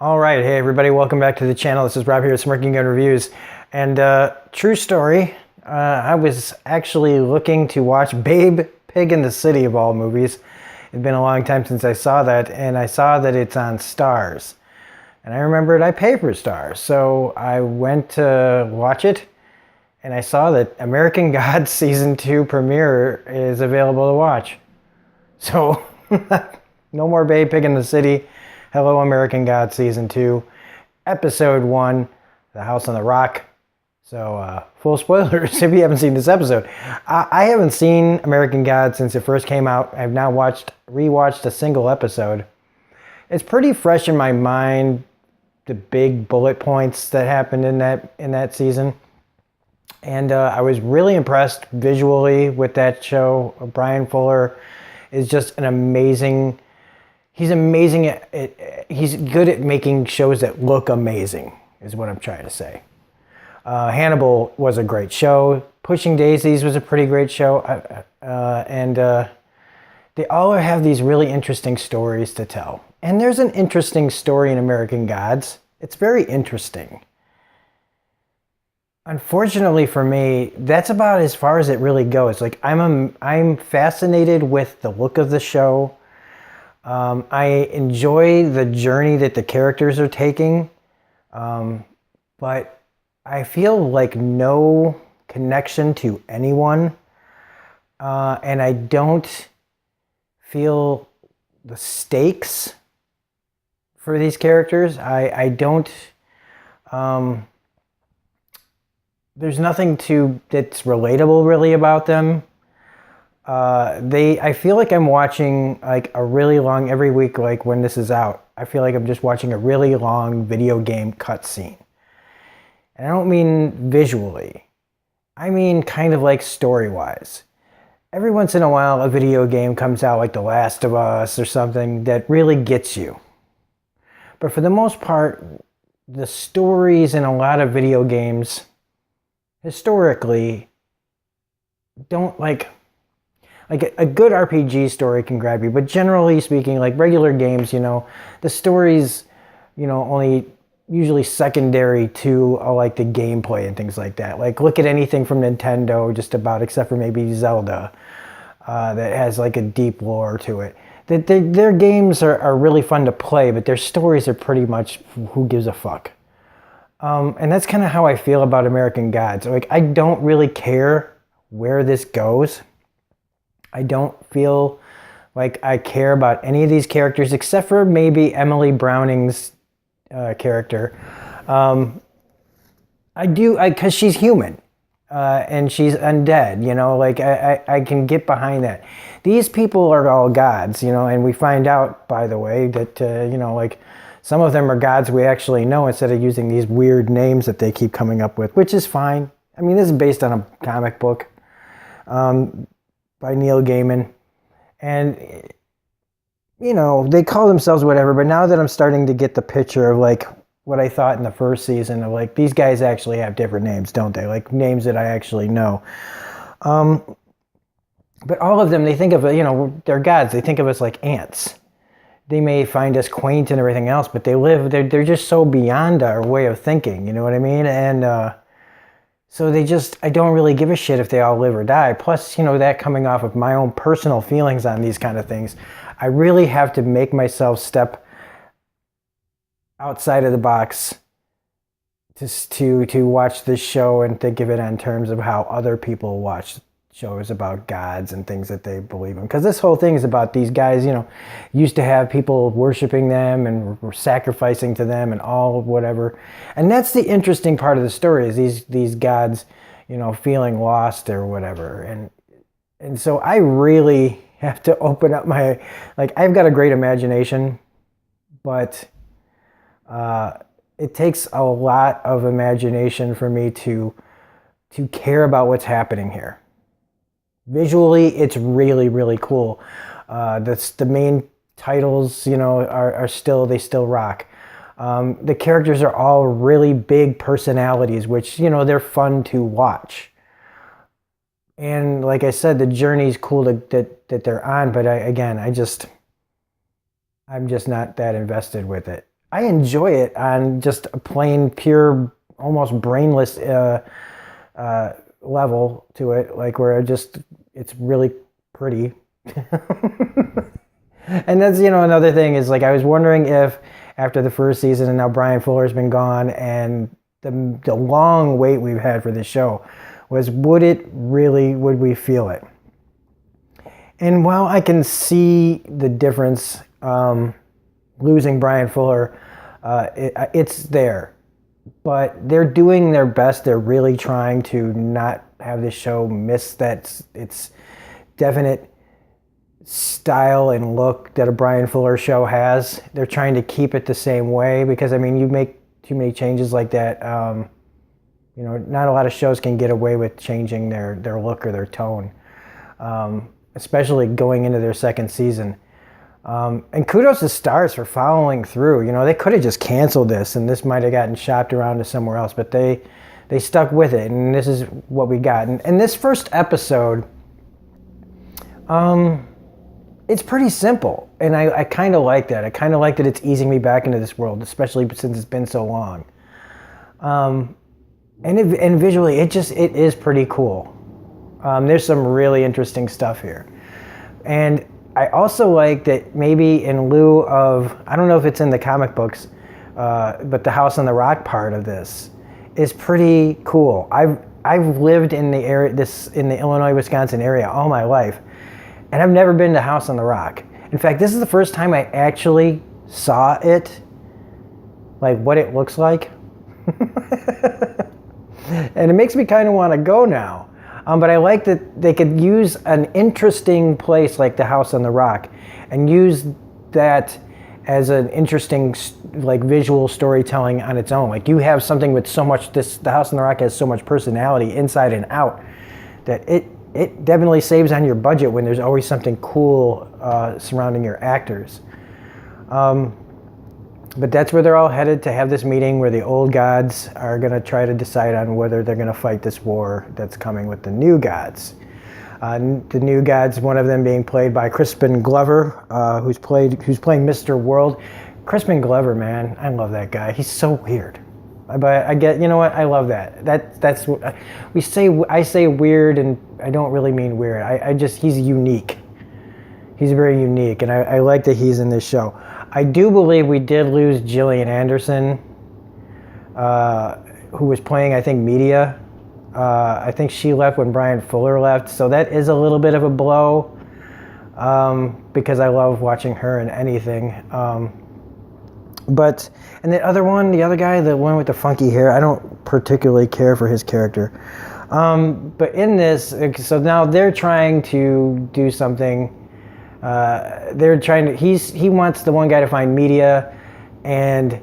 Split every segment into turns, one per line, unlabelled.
All right, hey everybody, welcome back to the channel. This is Rob here with Smirking Gun Reviews. And true story, I was actually looking to watch Babe Pig in the City of all movies. It's been a long time since I saw that, and I saw that it's on Starz. And I remembered I pay for Starz, so I went to watch it, and I saw that American Gods Season 2 premiere is available to watch. So, no more Babe Pig in the City. Hello American Gods Season 2, Episode 1, The House on the Rock. So, full spoilers if you haven't seen this episode. I haven't seen American Gods since it first came out. I've now rewatched a single episode. It's pretty fresh in my mind, the big bullet points that happened in that season. And I was really impressed visually with that show. Bryan Fuller is just an amazing... He's amazing at it. He's good at making shows that look amazing, is what I'm trying to say. Hannibal was a great show. Pushing Daisies was a pretty great show. And they all have these really interesting stories to tell. And there's an interesting story in American Gods. It's very interesting. Unfortunately for me, that's about as far as it really goes. Like I'm fascinated with the look of the show. I enjoy the journey that the characters are taking, but I feel like no connection to anyone, and I don't feel the stakes for these characters. I don't, there's nothing that's relatable really about them. I feel like I'm watching like a really long, every week, like when this is out, I feel like I'm just watching a really long video game cutscene. And I don't mean visually. I mean kind of like story-wise. Every once in a while, a video game comes out like The Last of Us or something that really gets you. But for the most part, the stories in a lot of video games, historically, don't like a good RPG story can grab you, but generally speaking, like regular games, the stories, only usually secondary to like the gameplay and things like that. Like look at anything from Nintendo, just about, except for maybe Zelda, that has like a deep lore to it. Their games are really fun to play, but their stories are pretty much who gives a fuck. And that's kind of how I feel about American Gods. Like I don't really care where this goes. I don't feel like I care about any of these characters except for maybe Emily Browning's character. I do, because she's human and she's undead, like I can get behind that. These people are all gods, and we find out, by the way, that, like some of them are gods we actually know instead of using these weird names that they keep coming up with, which is fine. I mean, this is based on a comic book. By Neil Gaiman, and they call themselves whatever, but now that I'm starting to get the picture of like what I thought in the first season of like these guys actually have different names, don't they? Like names that I actually know. But all of them, they think of they're gods. They think of us like ants. They may find us quaint and everything else, but they're just so beyond our way of thinking, you know what I mean? And so I don't really give a shit if they all live or die. Plus, that coming off of my own personal feelings on these kind of things, I really have to make myself step outside of the box to watch this show and think of it in terms of how other people watch shows about gods and things that they believe in. Because this whole thing is about these guys, used to have people worshiping them and were sacrificing to them and all whatever. And that's the interesting part of the story, is these gods, feeling lost or whatever. And so I really have to open up I've got a great imagination, but it takes a lot of imagination for me to care about what's happening here. Visually, it's really, really cool. That's the main titles, they still rock. The characters are all really big personalities, which, they're fun to watch. And like I said, the journey's cool that they're on, but I'm just not that invested with it. I enjoy it on just a plain, pure, almost brainless level to it, like where it's really pretty. And that's, another thing is like I was wondering if after the first season and now Brian Fuller's been gone and the long wait we've had for this show would we feel it? And while I can see the difference, losing Brian Fuller, it's there. But they're doing their best. They're really trying to not have this show miss its definite style and look that a Brian Fuller show has. They're trying to keep it the same way because, I mean, you make too many changes like that. Not a lot of shows can get away with changing their look or their tone, especially going into their second season. And kudos to Starz for following through. They could have just canceled this and this might have gotten shopped around to somewhere else, but they stuck with it, and this is what we got. And this first episode, it's pretty simple, and I kind of like that. I kind of like that it's easing me back into this world, especially since it's been so long. And visually, it is pretty cool. There's some really interesting stuff here. And I also like that maybe in lieu of, I don't know if it's in the comic books, but the House on the Rock part of this is pretty cool. I've lived in the area, in the Illinois-Wisconsin area all my life, and I've never been to House on the Rock. In fact, this is the first time I actually saw it, like what it looks like. And it makes me kind of want to go now. But I like that they could use an interesting place like the House on the Rock and use that as an interesting like visual storytelling on its own. Like you have something with so much, the House on the Rock has so much personality inside and out that it definitely saves on your budget when there's always something cool surrounding your actors. But that's where they're all headed to have this meeting where the old gods are going to try to decide on whether they're going to fight this war that's coming with the new gods. The new gods, one of them being played by Crispin Glover, who's playing Mr. World. Crispin Glover, man, I love that guy. He's so weird. But I get, you know what? I love that. That's what I say weird, and I don't really mean weird. He's unique. He's very unique, and I like that he's in this show. I do believe we did lose Gillian Anderson, who was playing, I think, Media. I think she left when Brian Fuller left, so that is a little bit of a blow, because I love watching her in anything. And the other guy, the one with the funky hair, I don't particularly care for his character. But in this, so now they're trying to do something. He wants the one guy to find Media, and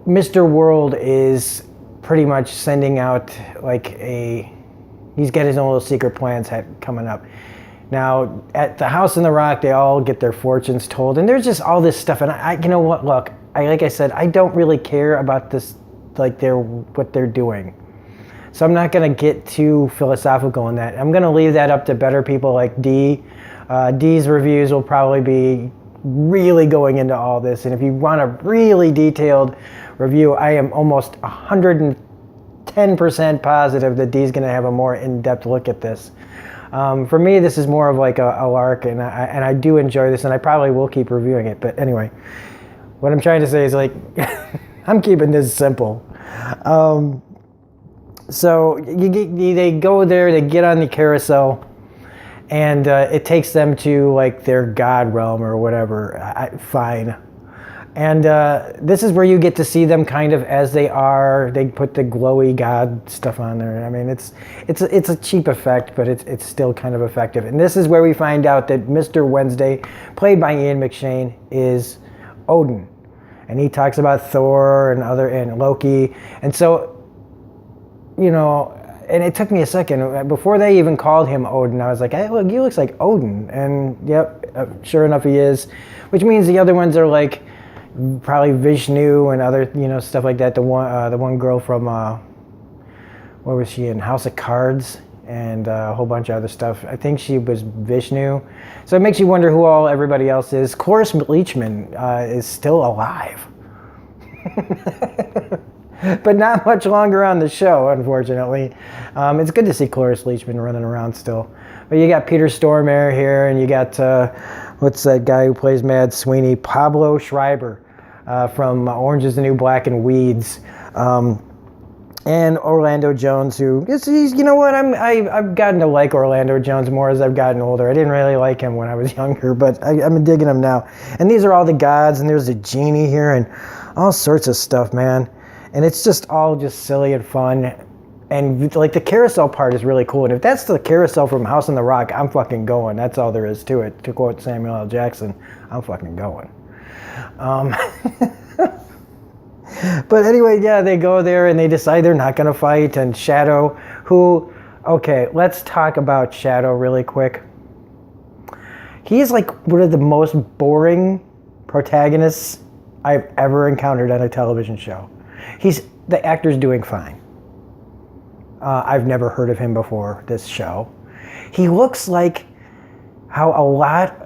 Mr. World is pretty much sending out he's got his own little secret plans coming up. Now, at the House on the Rock, they all get their fortunes told, and there's just all this stuff, and you know what, look, like I said, I don't really care about this, what they're doing. So I'm not going to get too philosophical in that. I'm going to leave that up to better people like Dee. Dee's reviews will probably be really going into all this, and if you want a really detailed review, I am almost 110% positive that Dee's going to have a more in-depth look at this. For me, this is more of like a lark, and I do enjoy this, and I probably will keep reviewing it. But anyway, what I'm trying to say is I'm keeping this simple. So they go there, they get on the carousel, and it takes them to their god realm or whatever. Fine. And this is where you get to see them kind of as they are. They put the glowy god stuff on there. I mean, it's a cheap effect, but it's still kind of effective. And this is where we find out that Mr. Wednesday, played by Ian McShane, is Odin. And he talks about Thor and Loki. And so, and it took me a second. Before they even called him Odin, I was like, hey, look, he looks like Odin. And yep, sure enough, he is. Which means the other ones are probably Vishnu and other, stuff like that. The one girl from, what was she in? House of Cards, and a whole bunch of other stuff. I think she was Vishnu. So it makes you wonder who everybody else is. Cloris Leachman is still alive. But not much longer on the show, unfortunately. It's good to see Cloris Leachman running around still. But you got Peter Stormare here, and you got, what's that guy who plays Mad Sweeney? Pablo Schreiber from Orange is the New Black and Weeds. And Orlando Jones, who he's, you know what, I've gotten to like Orlando Jones more as I've gotten older. I didn't really like him when I was younger, but I'm digging him now. And these are all the gods, and there's a genie here, and all sorts of stuff, man. And it's just all just silly and fun. And like the carousel part is really cool. And if that's the carousel from House on the Rock, I'm fucking going. That's all there is to it. To quote Samuel L. Jackson, I'm fucking going. But anyway, yeah, they go there and they decide they're not going to fight. And Shadow, who, okay, let's talk about Shadow really quick. He's like one of the most boring protagonists I've ever encountered on a television show. The actor's doing fine. I've never heard of him before this show. He looks like how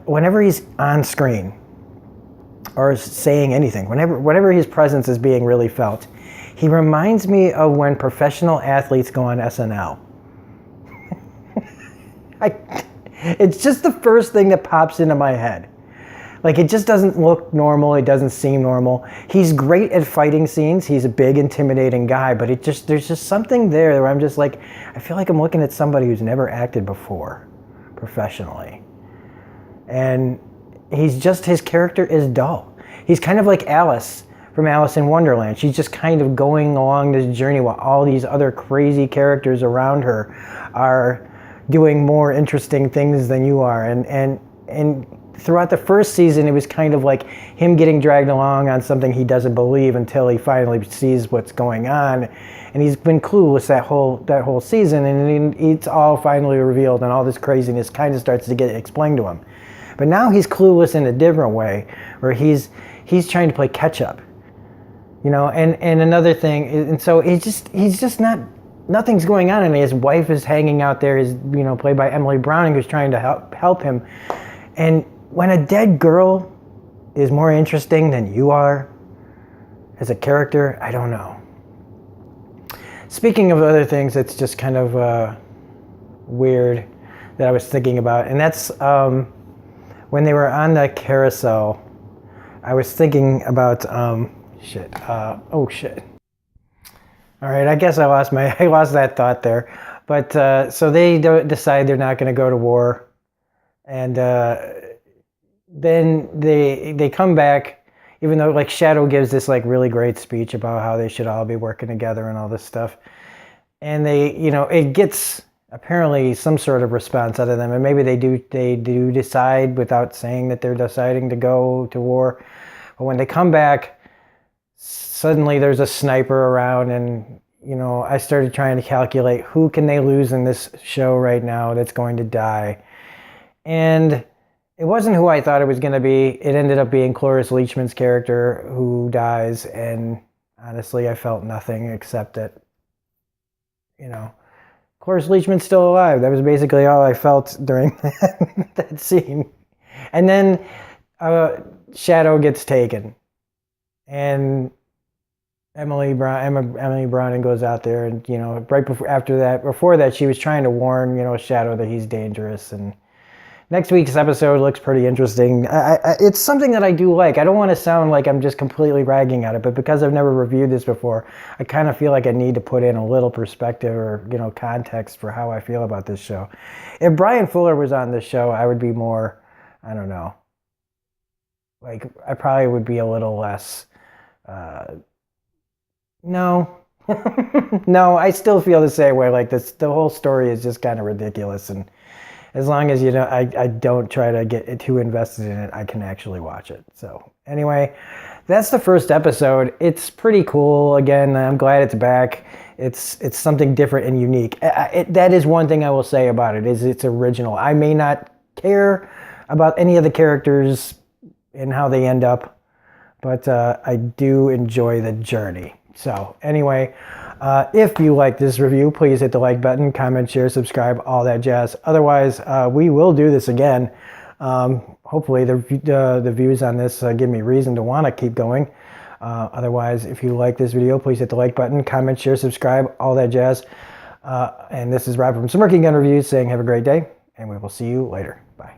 whenever he's on screen or saying anything, whenever his presence is being really felt, he reminds me of when professional athletes go on SNL. It's just the first thing that pops into my head. Like, it just doesn't look normal. It doesn't seem normal. He's great at fighting scenes. He's a big, intimidating guy, but there's just something there where I'm just like, I feel like I'm looking at somebody who's never acted before, professionally. And his character is dull. He's kind of like Alice from Alice in Wonderland. She's just kind of going along this journey while all these other crazy characters around her are doing more interesting things than you are. And throughout the first season, it was kind of like him getting dragged along on something he doesn't believe until he finally sees what's going on. And he's been clueless that whole season, and it's all finally revealed, and all this craziness kind of starts to get explained to him. But now he's clueless in a different way, where he's trying to play catch up. You know, and another thing, and so he's just not, nothing's going on, and his wife is hanging out there, is, you know, played by Emily Browning, who's trying to help him. And when a dead girl is more interesting than you are as a character, I don't know. Speaking of other things that's just kind of weird that I was thinking about, and that's when they were on the carousel, I was thinking about, shit. All right, I guess I lost that thought there. But so they decide they're not going to go to war. And then they come back, even though like Shadow gives this like really great speech about how they should all be working together and all this stuff. And they, you know, it gets apparently some sort of response out of them. And maybe they do decide without saying that they're deciding to go to war. But when they come back, suddenly there's a sniper around, and, you know, I started trying to calculate who can they lose in this show right now that's going to die. And it wasn't who I thought it was going to be. It ended up being Cloris Leachman's character who dies, and honestly, I felt nothing except that, you know, Cloris Leachman's still alive. That was basically all I felt during that scene. And then Shadow gets taken, and Emily Browning goes out there, and, you know, right before that, she was trying to warn, you know, Shadow that he's dangerous. And next week's episode looks pretty interesting. It's something that I do like. I don't want to sound like I'm just completely ragging at it, but because I've never reviewed this before, I kind of feel like I need to put in a little perspective or, you know, context for how I feel about this show. If Brian Fuller was on this show, I would be more, I don't know, like, I probably would be a little less, no. No, I still feel the same way. Like, the whole story is just kind of ridiculous, and as long as, you know, I don't try to get too invested in it, I can actually watch it. So anyway, that's the first episode. It's pretty cool. Again, I'm glad it's back. It's something different and unique. That is one thing I will say about it, is it's original. I may not care about any of the characters and how they end up, but I do enjoy the journey. So anyway, if you like this review, please hit the like button, comment, share, subscribe, all that jazz. Otherwise, we will do this again. Hopefully the views on this give me reason to want to keep going. Otherwise, if you like this video, please hit the like button, comment, share, subscribe, all that jazz. And this is Rob from Smirking Gun Reviews saying have a great day, and we will see you later. Bye.